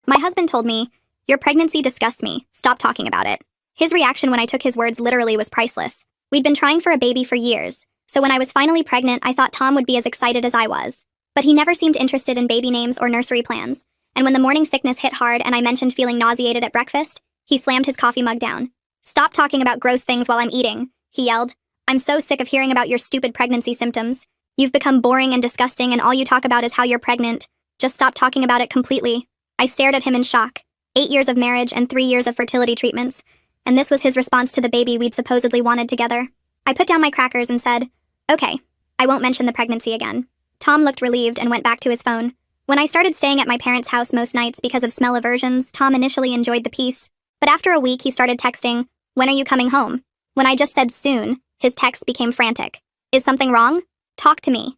My husband told me, "Your pregnancy disgusts me. Stop talking about it." His reaction when I took his words literally was priceless. We'd been trying for a baby for years, so when I was finally pregnant, I thought Tom would be as excited as I was. But he never seemed interested in baby names or nursery plans, and when the morning sickness hit hard and I mentioned feeling nauseated at breakfast, he slammed his coffee mug down. "Stop talking about gross things while I'm eating," he yelled. "I'm so sick of hearing about your stupid pregnancy symptoms. You've become boring and disgusting, and all you talk about is how you're pregnant. Just stop talking about it completely." I stared at him in shock. 8 years of marriage and 3 years of fertility treatments, and this was his response to the baby we'd supposedly wanted together. I put down my crackers and said, "Okay, I won't mention the pregnancy again." Tom looked relieved and went back to his phone. When I started staying at my parents' house most nights because of smell aversions, Tom initially enjoyed the peace, but after a week he started texting, "When are you coming home?" When I just said soon, his texts became frantic. "Is something wrong? Talk to me."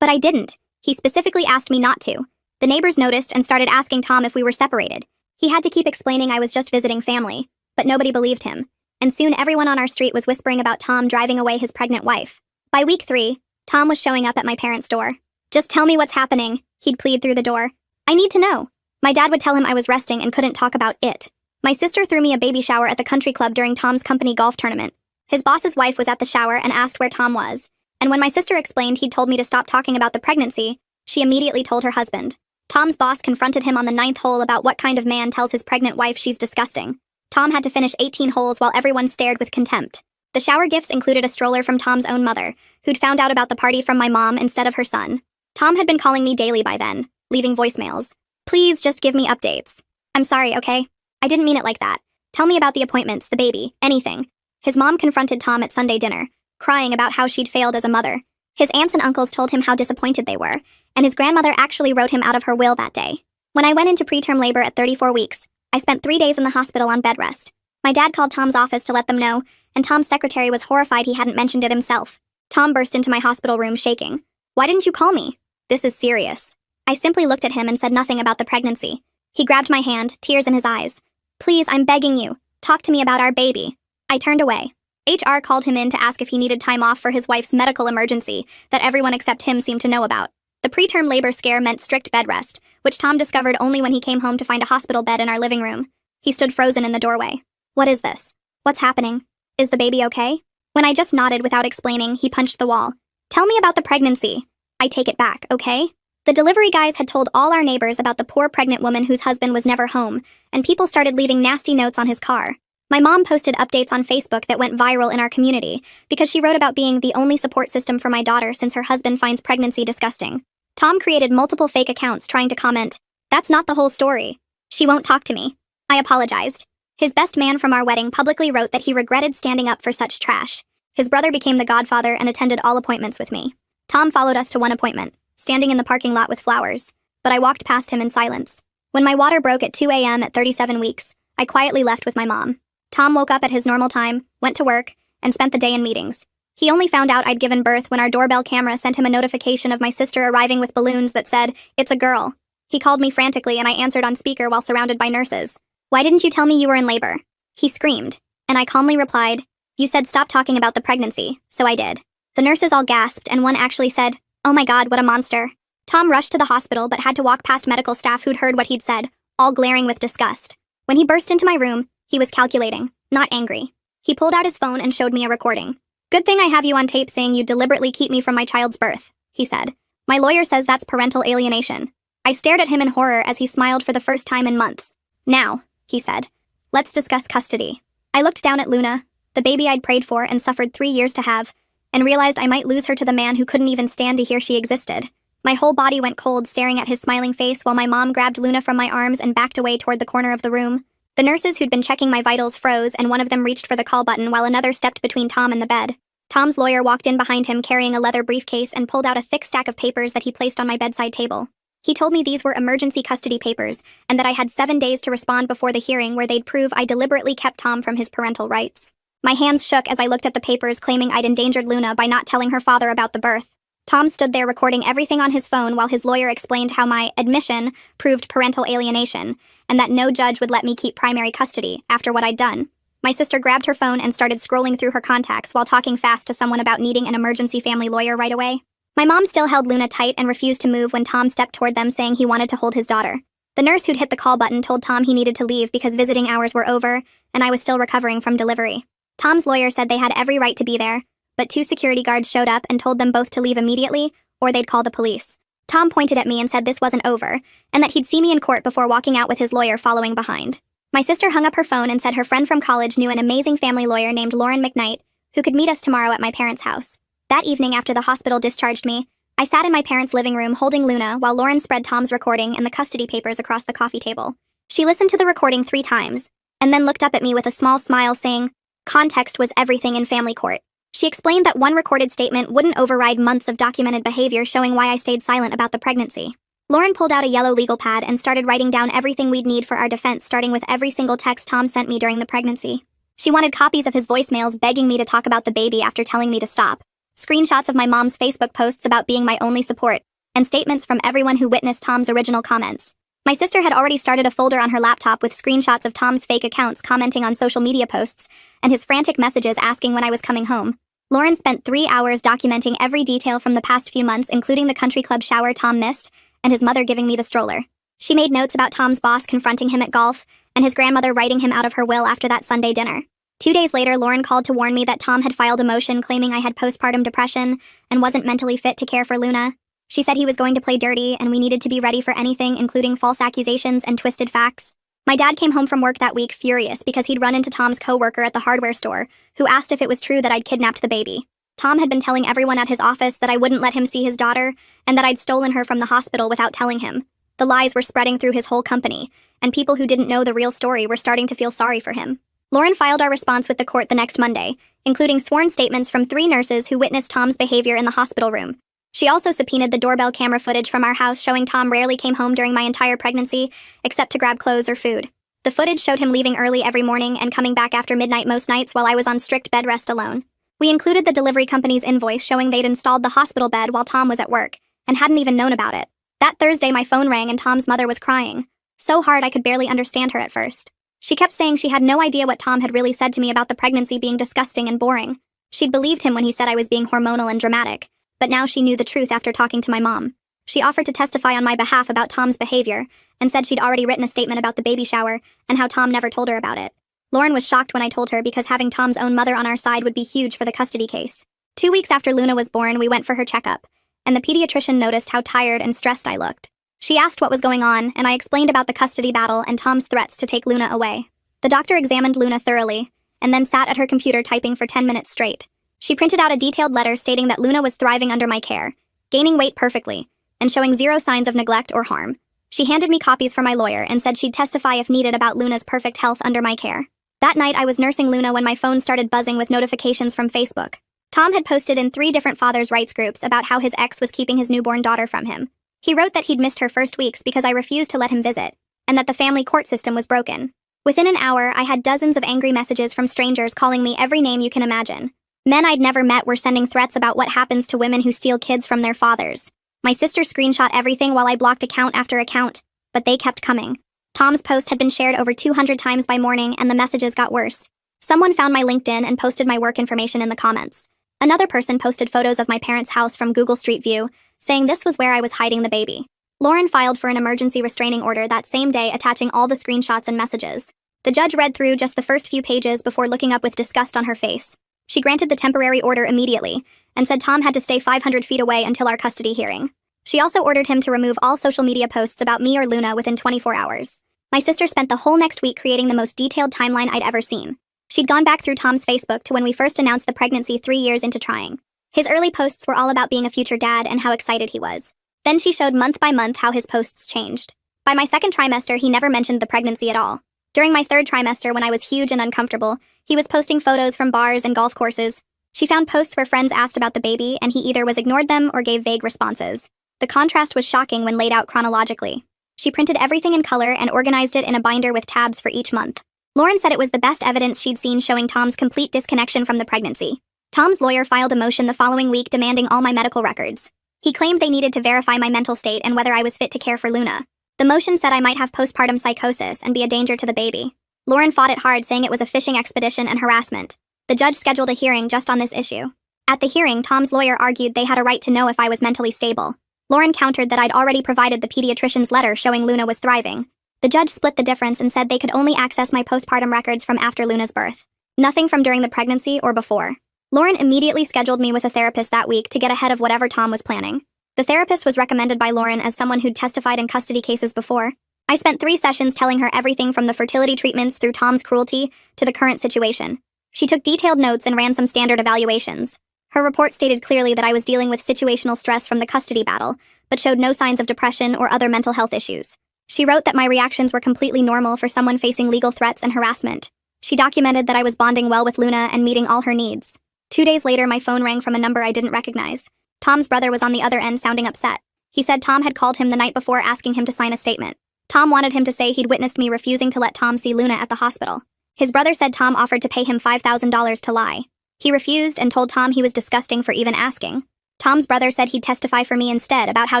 But I didn't. He specifically asked me not to. The neighbors noticed and started asking Tom if we were separated. He had to keep explaining I was just visiting family, but nobody believed him, and soon everyone on our street was whispering about Tom driving away his pregnant wife. By week 3, Tom was showing up at my parents' door. "Just tell me what's happening," he'd plead through the door. "I need to know." My dad would tell him I was resting and couldn't talk about it. My sister threw me a baby shower at the country club during Tom's company golf tournament. His boss's wife was at the shower and asked where Tom was, and when my sister explained he'd told me to stop talking about the pregnancy, she immediately told her husband. Tom's boss confronted him on the 9th hole about what kind of man tells his pregnant wife she's disgusting. Tom had to finish 18 holes while everyone stared with contempt. The shower gifts included a stroller from Tom's own mother, who'd found out about the party from my mom instead of her son. Tom had been calling me daily by then, leaving voicemails. "Please just give me updates. I'm sorry, okay? I didn't mean it like that. Tell me about the appointments, the baby, anything." His mom confronted Tom at Sunday dinner, crying about how she'd failed as a mother. His aunts and uncles told him how disappointed they were, and his grandmother actually wrote him out of her will that day. When I went into preterm labor at 34 weeks, I spent 3 days in the hospital on bed rest. My dad called Tom's office to let them know, and Tom's secretary was horrified he hadn't mentioned it himself. Tom burst into my hospital room shaking. "Why didn't you call me? This is serious." I simply looked at him and said nothing about the pregnancy. He grabbed my hand, tears in his eyes. "Please, I'm begging you. Talk to me about our baby." I turned away. HR called him in to ask if he needed time off for his wife's medical emergency that everyone except him seemed to know about. The preterm labor scare meant strict bed rest, which Tom discovered only when he came home to find a hospital bed in our living room. He stood frozen in the doorway. "What is this? What's happening? Is the baby okay?" When I just nodded without explaining, he punched the wall. "Tell me about the pregnancy." "I take it back, okay?" The delivery guys had told all our neighbors about the poor pregnant woman whose husband was never home, and people started leaving nasty notes on his car. My mom posted updates on Facebook that went viral in our community because she wrote about being the only support system for my daughter since her husband finds pregnancy disgusting. Tom created multiple fake accounts trying to comment, "That's not the whole story. She won't talk to me." I apologized. His best man from our wedding publicly wrote that he regretted standing up for such trash. His brother became the godfather and attended all appointments with me. Tom followed us to one appointment, standing in the parking lot with flowers, but I walked past him in silence. When my water broke at 2 a.m. at 37 weeks, I quietly left with my mom. Tom woke up at his normal time, went to work, and spent the day in meetings. He only found out I'd given birth when our doorbell camera sent him a notification of my sister arriving with balloons that said, "It's a girl." He called me frantically and I answered on speaker while surrounded by nurses. "Why didn't you tell me you were in labor?" He screamed, and I calmly replied, "You said stop talking about the pregnancy, so I did." The nurses all gasped and one actually said, "Oh my God, what a monster." Tom rushed to the hospital but had to walk past medical staff who'd heard what he'd said, all glaring with disgust. When he burst into my room, he was calculating, not angry. He pulled out his phone and showed me a recording. "Good thing I have you on tape saying you deliberately keep me from my child's birth," he said. "My lawyer says that's parental alienation." I stared at him in horror as he smiled for the first time in months. "Now," he said, "let's discuss custody." I looked down at Luna, the baby I'd prayed for and suffered 3 years to have, and realized I might lose her to the man who couldn't even stand to hear she existed. My whole body went cold staring at his smiling face while my mom grabbed Luna from my arms and backed away toward the corner of the room. The nurses who'd been checking my vitals froze, and one of them reached for the call button while another stepped between Tom and the bed. Tom's lawyer walked in behind him carrying a leather briefcase and pulled out a thick stack of papers that he placed on my bedside table. He told me these were emergency custody papers, and that I had 7 days to respond before the hearing where they'd prove I deliberately kept Tom from his parental rights. My hands shook as I looked at the papers claiming I'd endangered Luna by not telling her father about the birth. Tom stood there recording everything on his phone while his lawyer explained how my admission proved parental alienation, and that no judge would let me keep primary custody after what I'd done. My sister grabbed her phone and started scrolling through her contacts while talking fast to someone about needing an emergency family lawyer right away. My mom still held Luna tight and refused to move when Tom stepped toward them saying he wanted to hold his daughter. The nurse who'd hit the call button told Tom he needed to leave because visiting hours were over, and I was still recovering from delivery. Tom's lawyer said they had every right to be there, but 2 security guards showed up and told them both to leave immediately, or they'd call the police. Tom pointed at me and said this wasn't over, and that he'd see me in court before walking out with his lawyer following behind. My sister hung up her phone and said her friend from college knew an amazing family lawyer named Lauren McKnight, who could meet us tomorrow at my parents' house. That evening after the hospital discharged me, I sat in my parents' living room holding Luna while Lauren spread Tom's recording and the custody papers across the coffee table. She listened to the recording 3 times, and then looked up at me with a small smile saying, "Context was everything in family court." She explained that one recorded statement wouldn't override months of documented behavior showing why I stayed silent about the pregnancy. Lauren pulled out a yellow legal pad and started writing down everything we'd need for our defense, starting with every single text Tom sent me during the pregnancy. She wanted copies of his voicemails begging me to talk about the baby after telling me to stop, screenshots of my mom's Facebook posts about being my only support, and statements from everyone who witnessed Tom's original comments. My sister had already started a folder on her laptop with screenshots of Tom's fake accounts commenting on social media posts, and his frantic messages asking when I was coming home. Lauren spent 3 hours documenting every detail from the past few months, including the country club shower Tom missed, and his mother giving me the stroller. She made notes about Tom's boss confronting him at golf, and his grandmother writing him out of her will after that Sunday dinner. 2 days later, Lauren called to warn me that Tom had filed a motion claiming I had postpartum depression and wasn't mentally fit to care for Luna. She said he was going to play dirty and we needed to be ready for anything, including false accusations and twisted facts. My dad came home from work that week furious because he'd run into Tom's co-worker at the hardware store, who asked if it was true that I'd kidnapped the baby. Tom had been telling everyone at his office that I wouldn't let him see his daughter and that I'd stolen her from the hospital without telling him. The lies were spreading through his whole company, and people who didn't know the real story were starting to feel sorry for him. Lauren filed our response with the court the next Monday, including sworn statements from 3 nurses who witnessed Tom's behavior in the hospital room. She also subpoenaed the doorbell camera footage from our house showing Tom rarely came home during my entire pregnancy, except to grab clothes or food. The footage showed him leaving early every morning and coming back after midnight most nights while I was on strict bed rest alone. We included the delivery company's invoice showing they'd installed the hospital bed while Tom was at work, and hadn't even known about it. That Thursday my phone rang and Tom's mother was crying. So hard I could barely understand her at first. She kept saying she had no idea what Tom had really said to me about the pregnancy being disgusting and boring. She'd believed him when he said I was being hormonal and dramatic, but now she knew the truth after talking to my mom. She offered to testify on my behalf about Tom's behavior, and said she'd already written a statement about the baby shower and how Tom never told her about it. Lauren was shocked when I told her because having Tom's own mother on our side would be huge for the custody case. 2 weeks after Luna was born, we went for her checkup, and the pediatrician noticed how tired and stressed I looked. She asked what was going on, and I explained about the custody battle and Tom's threats to take Luna away. The doctor examined Luna thoroughly, and then sat at her computer typing for 10 minutes straight. She printed out a detailed letter stating that Luna was thriving under my care, gaining weight perfectly, and showing 0 signs of neglect or harm. She handed me copies for my lawyer and said she'd testify if needed about Luna's perfect health under my care. That night I was nursing Luna when my phone started buzzing with notifications from Facebook. Tom had posted in 3 different fathers' rights groups about how his ex was keeping his newborn daughter from him. He wrote that he'd missed her first weeks because I refused to let him visit, and that the family court system was broken. Within an hour, I had dozens of angry messages from strangers calling me every name you can imagine. Men I'd never met were sending threats about what happens to women who steal kids from their fathers. My sister screenshot everything while I blocked account after account, but they kept coming. Tom's post had been shared over 200 times by morning, and the messages got worse. Someone found my LinkedIn and posted my work information in the comments. Another person posted photos of my parents' house from Google Street View, saying this was where I was hiding the baby. Lauren filed for an emergency restraining order that same day, attaching all the screenshots and messages. The judge read through just the first few pages before looking up with disgust on her face. She granted the temporary order immediately, and said Tom had to stay 500 feet away until our custody hearing. She also ordered him to remove all social media posts about me or Luna within 24 hours. My sister spent the whole next week creating the most detailed timeline I'd ever seen. She'd gone back through Tom's Facebook to when we first announced the pregnancy 3 years into trying. His early posts were all about being a future dad and how excited he was. Then she showed month by month how his posts changed. By my 2nd trimester, he never mentioned the pregnancy at all. During my 3rd trimester, when I was huge and uncomfortable, he was posting photos from bars and golf courses. She found posts where friends asked about the baby, and he either ignored them or gave vague responses. The contrast was shocking when laid out chronologically. She printed everything in color and organized it in a binder with tabs for each month. Lauren said it was the best evidence she'd seen showing Tom's complete disconnection from the pregnancy. Tom's lawyer filed a motion the following week demanding all my medical records. He claimed they needed to verify my mental state and whether I was fit to care for Luna. The motion said I might have postpartum psychosis and be a danger to the baby. Lauren fought it hard, saying it was a fishing expedition and harassment. The judge scheduled a hearing just on this issue. At the hearing, Tom's lawyer argued they had a right to know if I was mentally stable. Lauren countered that I'd already provided the pediatrician's letter showing Luna was thriving. The judge split the difference and said they could only access my postpartum records from after Luna's birth. Nothing from during the pregnancy or before. Lauren immediately scheduled me with a therapist that week to get ahead of whatever Tom was planning. The therapist was recommended by Lauren as someone who'd testified in custody cases before. I spent 3 sessions telling her everything from the fertility treatments through Tom's cruelty to the current situation. She took detailed notes and ran some standard evaluations. Her report stated clearly that I was dealing with situational stress from the custody battle, but showed no signs of depression or other mental health issues. She wrote that my reactions were completely normal for someone facing legal threats and harassment. She documented that I was bonding well with Luna and meeting all her needs. 2 days later, my phone rang from a number I didn't recognize. Tom's brother was on the other end sounding upset. He said Tom had called him the night before asking him to sign a statement. Tom wanted him to say he'd witnessed me refusing to let Tom see Luna at the hospital. His brother said Tom offered to pay him $5,000 to lie. He refused and told Tom he was disgusting for even asking. Tom's brother said he'd testify for me instead about how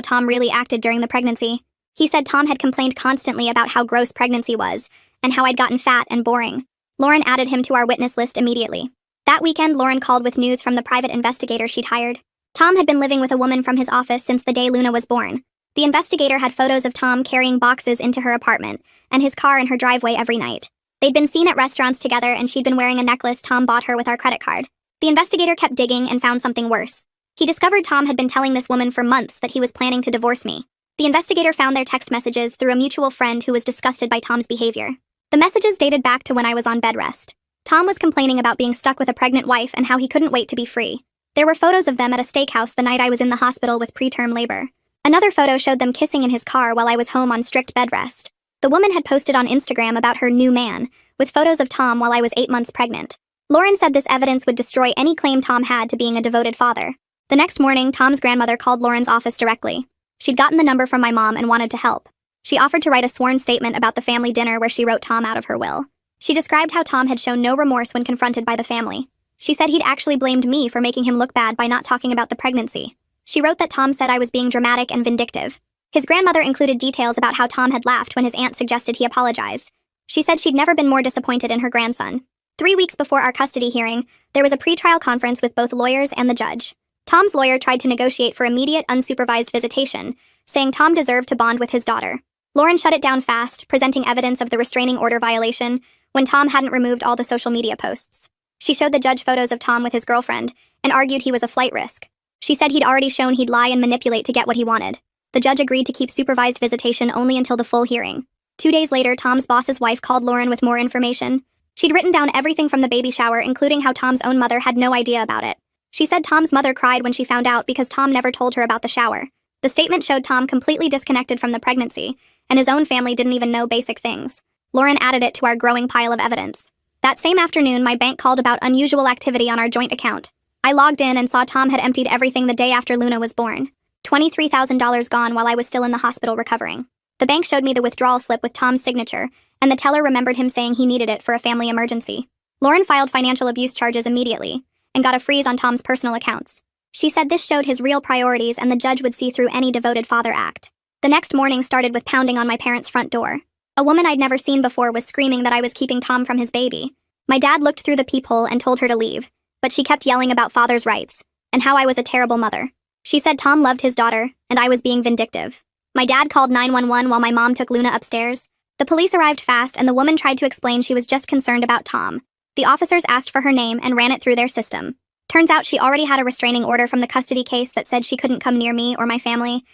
Tom really acted during the pregnancy. He said Tom had complained constantly about how gross pregnancy was, and how I'd gotten fat and boring. Lauren added him to our witness list immediately. That weekend, Lauren called with news from the private investigator she'd hired. Tom had been living with a woman from his office since the day Luna was born. The investigator had photos of Tom carrying boxes into her apartment, and his car in her driveway every night. They'd been seen at restaurants together, and she'd been wearing a necklace Tom bought her with our credit card. The investigator kept digging and found something worse. He discovered Tom had been telling this woman for months that he was planning to divorce me. The investigator found their text messages through a mutual friend who was disgusted by Tom's behavior. The messages dated back to when I was on bed rest. Tom was complaining about being stuck with a pregnant wife and how he couldn't wait to be free. There were photos of them at a steakhouse the night I was in the hospital with preterm labor. Another photo showed them kissing in his car while I was home on strict bed rest. The woman had posted on Instagram about her new man, with photos of Tom while I was 8 months pregnant. Lauren said this evidence would destroy any claim Tom had to being a devoted father. The next morning, Tom's grandmother called Lauren's office directly. She'd gotten the number from my mom and wanted to help. She offered to write a sworn statement about the family dinner where she wrote Tom out of her will. She described how Tom had shown no remorse when confronted by the family. She said he'd actually blamed me for making him look bad by not talking about the pregnancy. She wrote that Tom said I was being dramatic and vindictive. His grandmother included details about how Tom had laughed when his aunt suggested he apologize. She said she'd never been more disappointed in her grandson. 3 weeks before our custody hearing, there was a pretrial conference with both lawyers and the judge. Tom's lawyer tried to negotiate for immediate, unsupervised visitation, saying Tom deserved to bond with his daughter. Lauren shut it down fast, presenting evidence of the restraining order violation when Tom hadn't removed all the social media posts. She showed the judge photos of Tom with his girlfriend and argued he was a flight risk. She said he'd already shown he'd lie and manipulate to get what he wanted. The judge agreed to keep supervised visitation only until the full hearing. 2 days later, Tom's boss's wife called Lauren with more information. She'd written down everything from the baby shower, including how Tom's own mother had no idea about it. She said Tom's mother cried when she found out because Tom never told her about the shower. The statement showed Tom completely disconnected from the pregnancy, and his own family didn't even know basic things. Lauren added it to our growing pile of evidence. That same afternoon, my bank called about unusual activity on our joint account. I logged in and saw Tom had emptied everything the day after Luna was born. $23,000 gone while I was still in the hospital recovering. The bank showed me the withdrawal slip with Tom's signature, and the teller remembered him saying he needed it for a family emergency. Lauren filed financial abuse charges immediately, and got a freeze on Tom's personal accounts. She said this showed his real priorities and the judge would see through any devoted father act. The next morning started with pounding on my parents' front door. A woman I'd never seen before was screaming that I was keeping Tom from his baby. My dad looked through the peephole and told her to leave, but she kept yelling about father's rights, and how I was a terrible mother. She said Tom loved his daughter, and I was being vindictive. My dad called 911 while my mom took Luna upstairs. The police arrived fast, and the woman tried to explain she was just concerned about Tom. The officers asked for her name and ran it through their system. Turns out she already had a restraining order from the custody case that said she couldn't come near me or my family.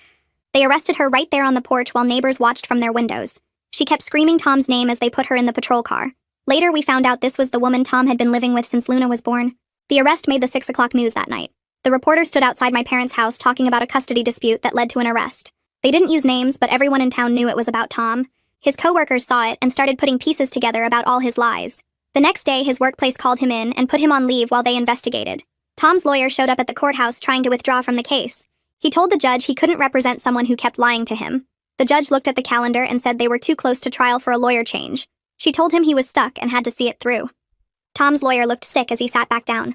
They arrested her right there on the porch while neighbors watched from their windows. She kept screaming Tom's name as they put her in the patrol car. Later, we found out this was the woman Tom had been living with since Luna was born. The arrest made the 6 o'clock news that night. The reporter stood outside my parents' house talking about a custody dispute that led to an arrest. They didn't use names, but everyone in town knew it was about Tom. His coworkers saw it and started putting pieces together about all his lies. The next day, his workplace called him in and put him on leave while they investigated. Tom's lawyer showed up at the courthouse trying to withdraw from the case. He told the judge he couldn't represent someone who kept lying to him. The judge looked at the calendar and said they were too close to trial for a lawyer change. She told him he was stuck and had to see it through. Tom's lawyer looked sick as he sat back down.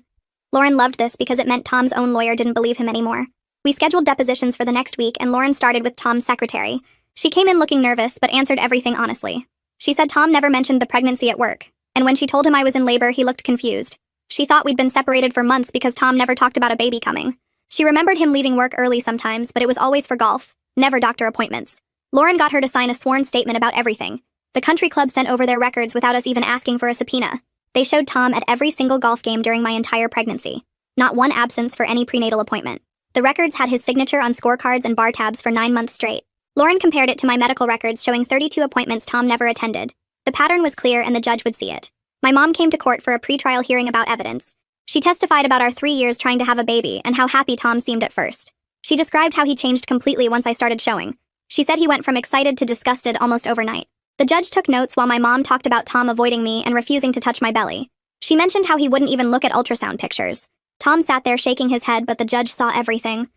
Lauren loved this because it meant Tom's own lawyer didn't believe him anymore. We scheduled depositions for the next week, and Lauren started with Tom's secretary. She came in looking nervous, but answered everything honestly. She said Tom never mentioned the pregnancy at work, and when she told him I was in labor, he looked confused. She thought we'd been separated for months because Tom never talked about a baby coming. She remembered him leaving work early sometimes, but it was always for golf, never doctor appointments. Lauren got her to sign a sworn statement about everything. The country club sent over their records without us even asking for a subpoena. They showed Tom at every single golf game during my entire pregnancy. Not one absence for any prenatal appointment. The records had his signature on scorecards and bar tabs for 9 months straight. Lauren compared it to my medical records showing 32 appointments Tom never attended. The pattern was clear and the judge would see it. My mom came to court for a pretrial hearing about evidence. She testified about our 3 years trying to have a baby and how happy Tom seemed at first. She described how he changed completely once I started showing. She said he went from excited to disgusted almost overnight. The judge took notes while my mom talked about Tom avoiding me and refusing to touch my belly. She mentioned how he wouldn't even look at ultrasound pictures. Tom sat there shaking his head, but the judge saw everything.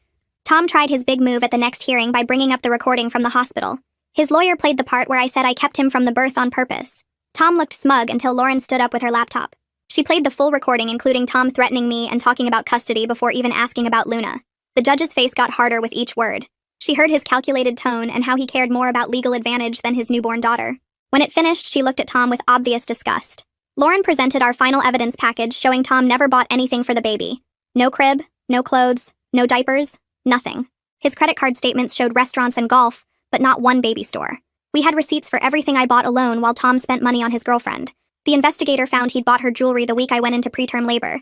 Tom tried his big move at the next hearing by bringing up the recording from the hospital. His lawyer played the part where I said I kept him from the birth on purpose. Tom looked smug until Lauren stood up with her laptop. She played the full recording, including Tom threatening me and talking about custody before even asking about Luna. The judge's face got harder with each word. She heard his calculated tone and how he cared more about legal advantage than his newborn daughter. When it finished, she looked at Tom with obvious disgust. Lauren presented our final evidence package showing Tom never bought anything for the baby. No crib, no clothes, no diapers, nothing. His credit card statements showed restaurants and golf, but not one baby store. We had receipts for everything I bought alone while Tom spent money on his girlfriend. The investigator found he'd bought her jewelry the week I went into preterm labor.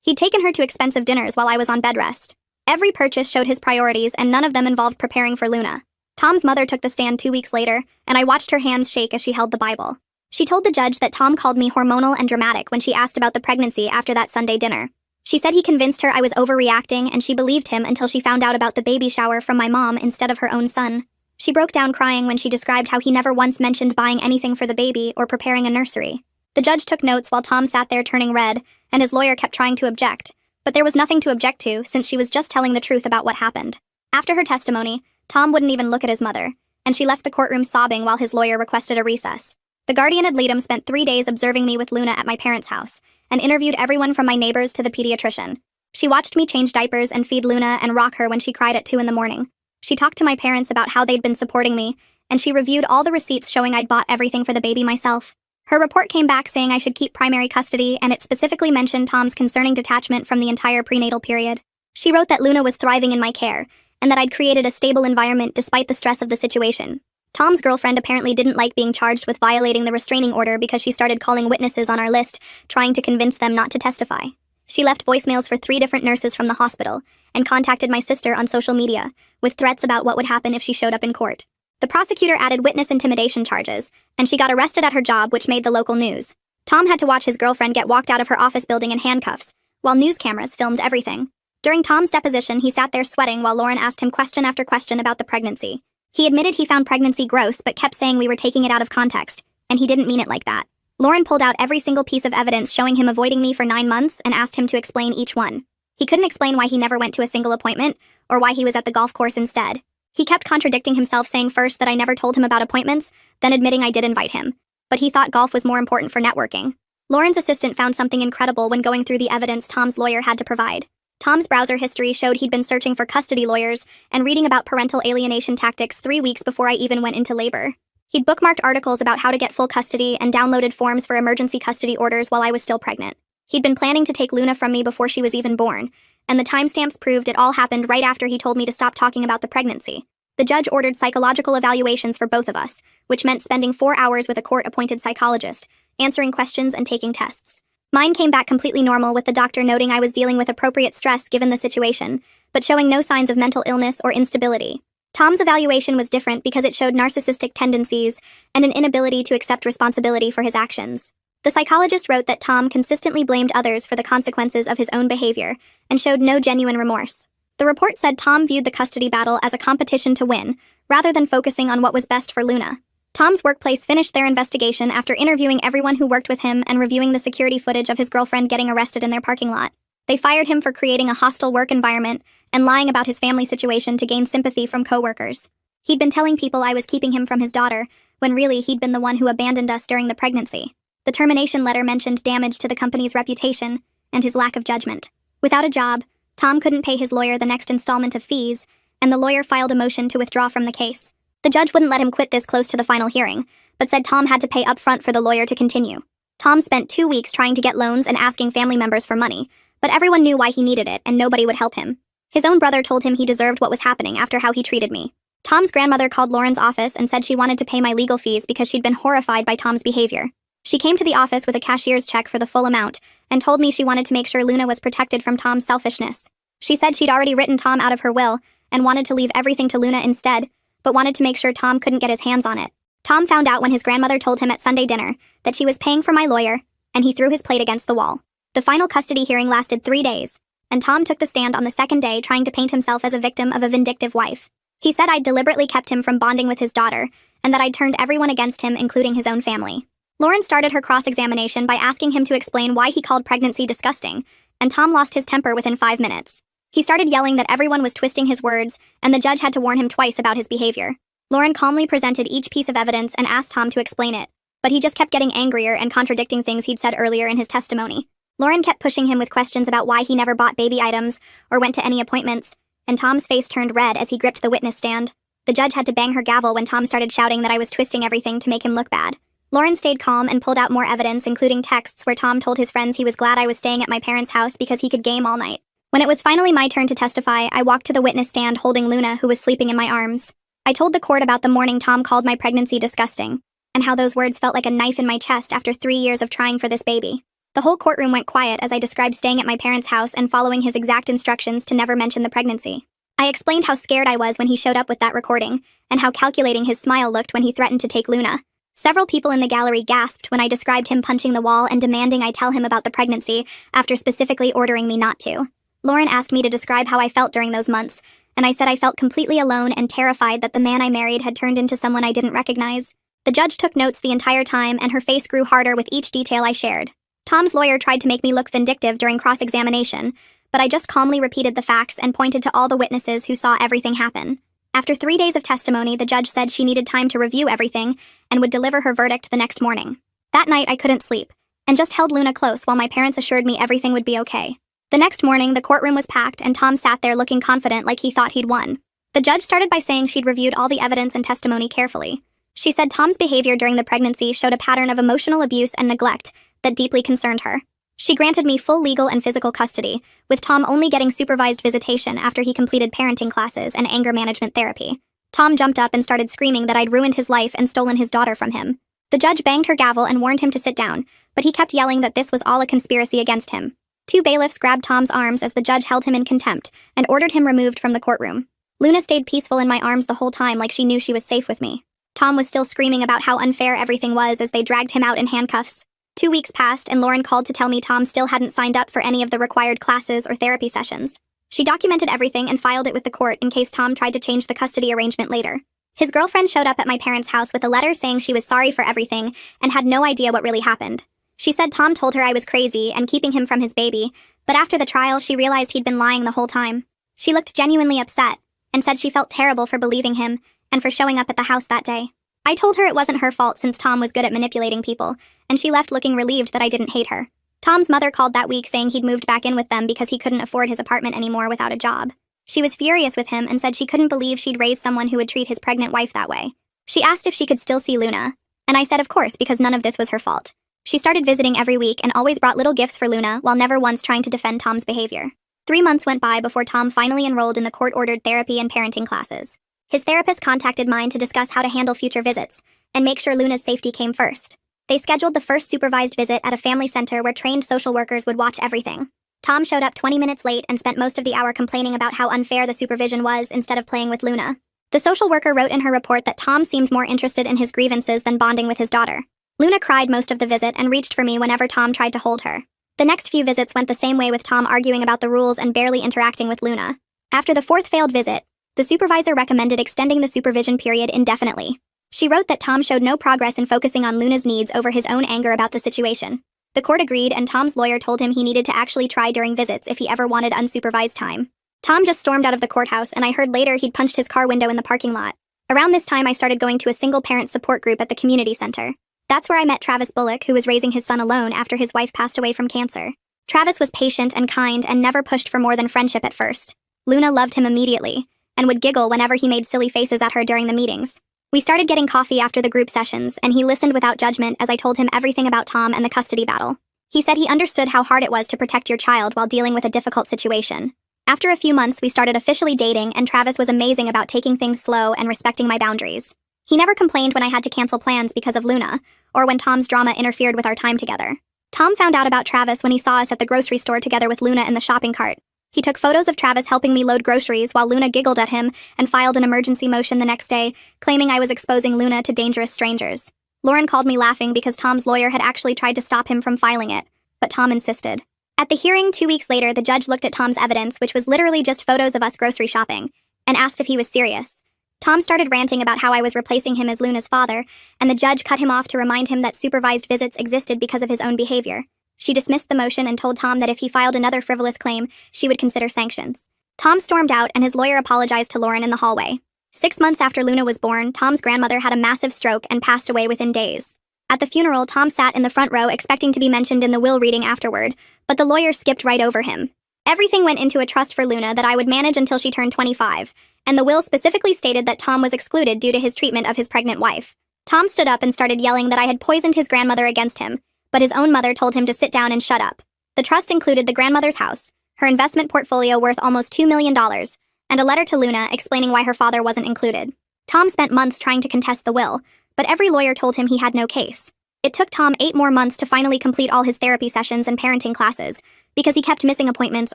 He'd taken her to expensive dinners while I was on bed rest. Every purchase showed his priorities, and none of them involved preparing for Luna. Tom's mother took the stand 2 weeks later, and I watched her hands shake as she held the Bible. She told the judge that Tom called me hormonal and dramatic when she asked about the pregnancy after that Sunday dinner. She said he convinced her I was overreacting, and she believed him until she found out about the baby shower from my mom instead of her own son. She broke down crying when she described how he never once mentioned buying anything for the baby or preparing a nursery. The judge took notes while Tom sat there turning red, and his lawyer kept trying to object. But there was nothing to object to since she was just telling the truth about what happened. After her testimony, Tom wouldn't even look at his mother, and she left the courtroom sobbing while his lawyer requested a recess. The guardian ad litem spent 3 days observing me with Luna at my parents' house, and interviewed everyone from my neighbors to the pediatrician. She watched me change diapers and feed Luna and rock her when she cried at 2 in the morning. She talked to my parents about how they'd been supporting me, and she reviewed all the receipts showing I'd bought everything for the baby myself. Her report came back saying I should keep primary custody, and it specifically mentioned Tom's concerning detachment from the entire prenatal period. She wrote that Luna was thriving in my care, and that I'd created a stable environment despite the stress of the situation. Tom's girlfriend apparently didn't like being charged with violating the restraining order because she started calling witnesses on our list, trying to convince them not to testify. She left voicemails for 3 different nurses from the hospital, and contacted my sister on social media, with threats about what would happen if she showed up in court. The prosecutor added witness intimidation charges, and she got arrested at her job, which made the local news. Tom had to watch his girlfriend get walked out of her office building in handcuffs, while news cameras filmed everything. During Tom's deposition, he sat there sweating while Lauren asked him question after question about the pregnancy. He admitted he found pregnancy gross but kept saying we were taking it out of context, and he didn't mean it like that. Lauren pulled out every single piece of evidence showing him avoiding me for 9 months and asked him to explain each one. He couldn't explain why he never went to a single appointment, or why he was at the golf course instead. He kept contradicting himself, saying first that I never told him about appointments, then admitting I did invite him. But he thought golf was more important for networking. Lauren's assistant found something incredible when going through the evidence Tom's lawyer had to provide. Tom's browser history showed he'd been searching for custody lawyers and reading about parental alienation tactics 3 weeks before I even went into labor. He'd bookmarked articles about how to get full custody and downloaded forms for emergency custody orders while I was still pregnant. He'd been planning to take Luna from me before she was even born, and the timestamps proved it all happened right after he told me to stop talking about the pregnancy. The judge ordered psychological evaluations for both of us, which meant spending 4 hours with a court-appointed psychologist, answering questions and taking tests. Mine came back completely normal, with the doctor noting I was dealing with appropriate stress given the situation, but showing no signs of mental illness or instability. Tom's evaluation was different because it showed narcissistic tendencies and an inability to accept responsibility for his actions. The psychologist wrote that Tom consistently blamed others for the consequences of his own behavior and showed no genuine remorse. The report said Tom viewed the custody battle as a competition to win, rather than focusing on what was best for Luna. Tom's workplace finished their investigation after interviewing everyone who worked with him and reviewing the security footage of his girlfriend getting arrested in their parking lot. They fired him for creating a hostile work environment and lying about his family situation to gain sympathy from coworkers. He'd been telling people I was keeping him from his daughter, when really he'd been the one who abandoned us during the pregnancy. The termination letter mentioned damage to the company's reputation and his lack of judgment. Without a job, Tom couldn't pay his lawyer the next installment of fees, and the lawyer filed a motion to withdraw from the case. The judge wouldn't let him quit this close to the final hearing, but said Tom had to pay up front for the lawyer to continue. Tom spent 2 weeks trying to get loans and asking family members for money, but everyone knew why he needed it and nobody would help him. His own brother told him he deserved what was happening after how he treated me. Tom's grandmother called Lauren's office and said she wanted to pay my legal fees because she'd been horrified by Tom's behavior. She came to the office with a cashier's check for the full amount and told me she wanted to make sure Luna was protected from Tom's selfishness. She said she'd already written Tom out of her will and wanted to leave everything to Luna instead, but wanted to make sure Tom couldn't get his hands on it. Tom found out when his grandmother told him at Sunday dinner that she was paying for my lawyer, and he threw his plate against the wall. The final custody hearing lasted 3 days, and Tom took the stand on the second day trying to paint himself as a victim of a vindictive wife. He said I'd deliberately kept him from bonding with his daughter, and that I'd turned everyone against him, including his own family. Lauren started her cross-examination by asking him to explain why he called pregnancy disgusting, and Tom lost his temper within 5 minutes. He started yelling that everyone was twisting his words, and the judge had to warn him twice about his behavior. Lauren calmly presented each piece of evidence and asked Tom to explain it, but he just kept getting angrier and contradicting things he'd said earlier in his testimony. Lauren kept pushing him with questions about why he never bought baby items or went to any appointments, and Tom's face turned red as he gripped the witness stand. The judge had to bang her gavel when Tom started shouting that I was twisting everything to make him look bad. Lauren stayed calm and pulled out more evidence, including texts where Tom told his friends he was glad I was staying at my parents' house because he could game all night. When it was finally my turn to testify, I walked to the witness stand holding Luna, who was sleeping in my arms. I told the court about the morning Tom called my pregnancy disgusting, and how those words felt like a knife in my chest after 3 years of trying for this baby. The whole courtroom went quiet as I described staying at my parents' house and following his exact instructions to never mention the pregnancy. I explained how scared I was when he showed up with that recording, and how calculating his smile looked when he threatened to take Luna. Several people in the gallery gasped when I described him punching the wall and demanding I tell him about the pregnancy after specifically ordering me not to. Lauren asked me to describe how I felt during those months, and I said I felt completely alone and terrified that the man I married had turned into someone I didn't recognize. The judge took notes the entire time, and her face grew harder with each detail I shared. Tom's lawyer tried to make me look vindictive during cross-examination, but I just calmly repeated the facts and pointed to all the witnesses who saw everything happen. After 3 days of testimony, the judge said she needed time to review everything and would deliver her verdict the next morning. That night, I couldn't sleep, and just held Luna close while my parents assured me everything would be okay. The next morning, the courtroom was packed, and Tom sat there looking confident like he thought he'd won. The judge started by saying she'd reviewed all the evidence and testimony carefully. She said Tom's behavior during the pregnancy showed a pattern of emotional abuse and neglect that deeply concerned her. She granted me full legal and physical custody, with Tom only getting supervised visitation after he completed parenting classes and anger management therapy. Tom jumped up and started screaming that I'd ruined his life and stolen his daughter from him. The judge banged her gavel and warned him to sit down, but he kept yelling that this was all a conspiracy against him. 2 bailiffs grabbed Tom's arms as the judge held him in contempt and ordered him removed from the courtroom. Luna stayed peaceful in my arms the whole time like she knew she was safe with me. Tom was still screaming about how unfair everything was as they dragged him out in handcuffs. 2 weeks passed, and Lauren called to tell me Tom still hadn't signed up for any of the required classes or therapy sessions. She documented everything and filed it with the court in case Tom tried to change the custody arrangement later. His girlfriend showed up at my parents' house with a letter saying she was sorry for everything and had no idea what really happened. She said Tom told her I was crazy and keeping him from his baby, but after the trial, she realized he'd been lying the whole time. She looked genuinely upset and said she felt terrible for believing him and for showing up at the house that day. I told her it wasn't her fault since Tom was good at manipulating people, and she left looking relieved that I didn't hate her. Tom's mother called that week saying he'd moved back in with them because he couldn't afford his apartment anymore without a job. She was furious with him and said she couldn't believe she'd raised someone who would treat his pregnant wife that way. She asked if she could still see Luna, and I said of course because none of this was her fault. She started visiting every week and always brought little gifts for Luna while never once trying to defend Tom's behavior. 3 months went by before Tom finally enrolled in the court-ordered therapy and parenting classes. His therapist contacted mine to discuss how to handle future visits and make sure Luna's safety came first. They scheduled the first supervised visit at a family center where trained social workers would watch everything. Tom showed up 20 minutes late and spent most of the hour complaining about how unfair the supervision was instead of playing with Luna. The social worker wrote in her report that Tom seemed more interested in his grievances than bonding with his daughter. Luna cried most of the visit and reached for me whenever Tom tried to hold her. The next few visits went the same way, with Tom arguing about the rules and barely interacting with Luna. After the 4th failed visit, the supervisor recommended extending the supervision period indefinitely. She wrote that Tom showed no progress in focusing on Luna's needs over his own anger about the situation. The court agreed, and Tom's lawyer told him he needed to actually try during visits if he ever wanted unsupervised time. Tom just stormed out of the courthouse, and I heard later he'd punched his car window in the parking lot. Around this time, I started going to a single-parent support group at the community center. That's where I met Travis Bullock, who was raising his son alone after his wife passed away from cancer. Travis was patient and kind and never pushed for more than friendship at first. Luna loved him immediately and would giggle whenever he made silly faces at her during the meetings. We started getting coffee after the group sessions, and he listened without judgment as I told him everything about Tom and the custody battle. He said he understood how hard it was to protect your child while dealing with a difficult situation. After a few months, we started officially dating, and Travis was amazing about taking things slow and respecting my boundaries. He never complained when I had to cancel plans because of Luna, or when Tom's drama interfered with our time together. Tom found out about Travis when he saw us at the grocery store together with Luna in the shopping cart. He took photos of Travis helping me load groceries while Luna giggled at him and filed an emergency motion the next day, claiming I was exposing Luna to dangerous strangers. Lauren called me laughing because Tom's lawyer had actually tried to stop him from filing it, but Tom insisted. At the hearing 2 weeks later, the judge looked at Tom's evidence, which was literally just photos of us grocery shopping, and asked if he was serious. Tom started ranting about how I was replacing him as Luna's father, and the judge cut him off to remind him that supervised visits existed because of his own behavior. She dismissed the motion and told Tom that if he filed another frivolous claim, she would consider sanctions. Tom stormed out, and his lawyer apologized to Lauren in the hallway. 6 months after Luna was born, Tom's grandmother had a massive stroke and passed away within days. At the funeral, Tom sat in the front row expecting to be mentioned in the will reading afterward, but the lawyer skipped right over him. Everything went into a trust for Luna that I would manage until she turned 25, and the will specifically stated that Tom was excluded due to his treatment of his pregnant wife. Tom stood up and started yelling that I had poisoned his grandmother against him, but his own mother told him to sit down and shut up. The trust included the grandmother's house, her investment portfolio worth almost $2 million, and a letter to Luna explaining why her father wasn't included. Tom spent months trying to contest the will, but every lawyer told him he had no case. It took Tom 8 more months to finally complete all his therapy sessions and parenting classes, because he kept missing appointments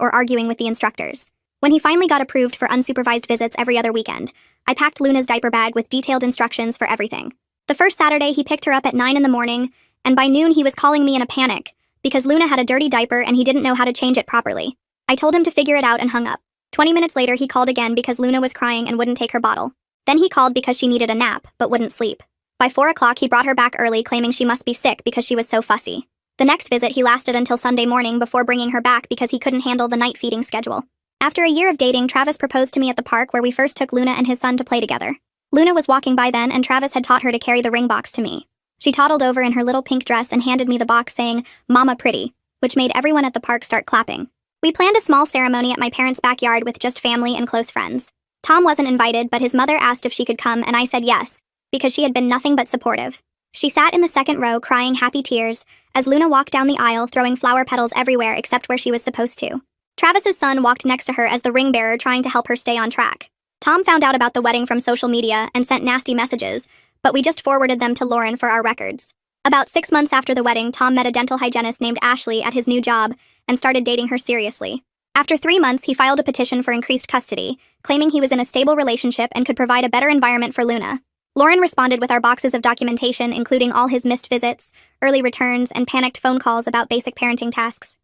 or arguing with the instructors. When he finally got approved for unsupervised visits every other weekend, I packed Luna's diaper bag with detailed instructions for everything. The first Saturday, he picked her up at 9 in the morning, and by noon he was calling me in a panic, because Luna had a dirty diaper and he didn't know how to change it properly. I told him to figure it out and hung up. 20 minutes later, he called again because Luna was crying and wouldn't take her bottle. Then he called because she needed a nap, but wouldn't sleep. By 4 o'clock, he brought her back early, claiming she must be sick because she was so fussy. The next visit, he lasted until Sunday morning before bringing her back because he couldn't handle the night feeding schedule. After a year of dating, Travis proposed to me at the park where we first took Luna and his son to play together. Luna was walking by then, and Travis had taught her to carry the ring box to me. She toddled over in her little pink dress and handed me the box saying, "Mama pretty," which made everyone at the park start clapping. We planned a small ceremony at my parents' backyard with just family and close friends. Tom wasn't invited, but his mother asked if she could come, and I said yes, because she had been nothing but supportive. She sat in the second row crying happy tears as Luna walked down the aisle throwing flower petals everywhere except where she was supposed to. Travis's son walked next to her as the ring bearer, trying to help her stay on track. Tom found out about the wedding from social media and sent nasty messages, but we just forwarded them to Lauren for our records. About 6 months after the wedding, Tom met a dental hygienist named Ashley at his new job and started dating her seriously. After 3 months, he filed a petition for increased custody, claiming he was in a stable relationship and could provide a better environment for Luna. Lauren responded with our boxes of documentation, including all his missed visits, early returns, and panicked phone calls about basic parenting tasks.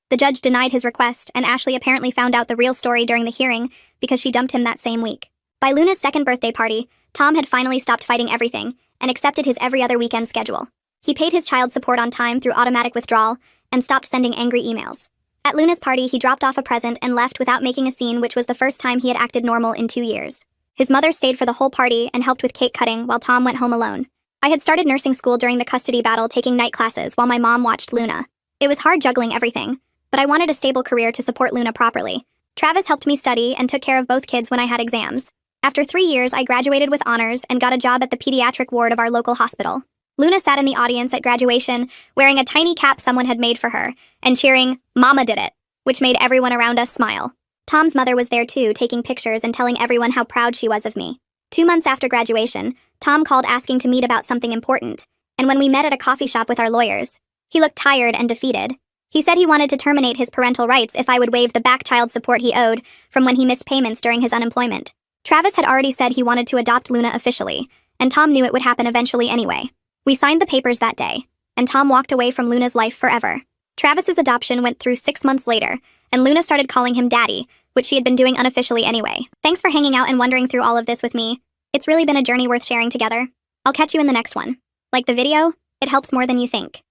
The judge denied his request, and Ashley apparently found out the real story during the hearing because she dumped him that same week. By Luna's second birthday party, Tom had finally stopped fighting everything and accepted his every other weekend schedule. He paid his child support on time through automatic withdrawal and stopped sending angry emails. At Luna's party, he dropped off a present and left without making a scene, which was the first time he had acted normal in 2 years. His mother stayed for the whole party and helped with cake cutting while Tom went home alone. I had started nursing school during the custody battle, taking night classes while my mom watched Luna. It was hard juggling everything, but I wanted a stable career to support Luna properly. Travis helped me study and took care of both kids when I had exams. After 3 years, I graduated with honors and got a job at the pediatric ward of our local hospital. Luna sat in the audience at graduation, wearing a tiny cap someone had made for her, and cheering, "Mama did it," which made everyone around us smile. Tom's mother was there too, taking pictures and telling everyone how proud she was of me. 2 months after graduation, Tom called asking to meet about something important, and when we met at a coffee shop with our lawyers, he looked tired and defeated. He said he wanted to terminate his parental rights if I would waive the back child support he owed from when he missed payments during his unemployment. Travis had already said he wanted to adopt Luna officially, and Tom knew it would happen eventually anyway. We signed the papers that day, and Tom walked away from Luna's life forever. Travis's adoption went through 6 months later, and Luna started calling him Daddy, which she had been doing unofficially anyway. Thanks for hanging out and wondering through all of this with me. It's really been a journey worth sharing together. I'll catch you in the next one. Like the video? It helps more than you think.